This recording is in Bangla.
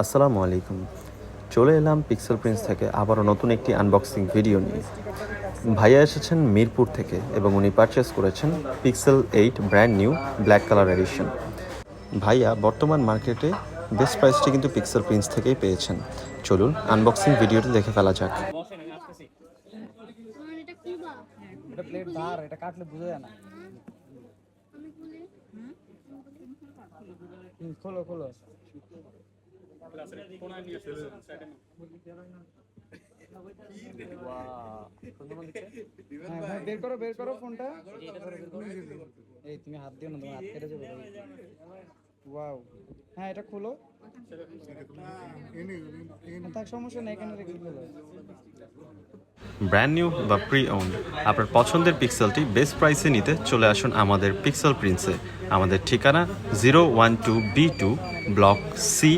আসসালামু আলাইকুম। চলে এলাম পিক্সেল প্রিন্স থেকে আবারও নতুন একটি আনবক্সিং ভিডিও নিয়ে। ভাইয়া এসেছেন মিরপুর থেকে এবং উনি পারচেস করেছেন pixel 8 brand new black colour addition. ভাইয়া বর্তমান মার্কেটে বেস্ট প্রাইসটি কিন্তু পিক্সেল প্রিন্স থেকেই পেয়েছেন। চলুন আনবক্সিং ভিডিওটি দেখে ফেলা যাক। এটা প্লেট ধার, এটা কাটলে বুঝা যায় না। খোলো খোলো। হ্যাঁ, বের করো ফোনটা। এই তুমি হাত দিও না, তোমার হাত কেটে যাবে। ওয়াও, হ্যাঁ এটা খোলো। তার সমস্যা নেই, এখানে রেখে খোলো। ব্র্যান্ড নিউ বা প্রি ওন্ড আপনার পছন্দের পিক্সেলটি বেস্ট প্রাইসে নিতে চলে আসুন আমাদের পিক্সেল প্রিন্সে। আমাদের ঠিকানা 012B2 ব্লক সি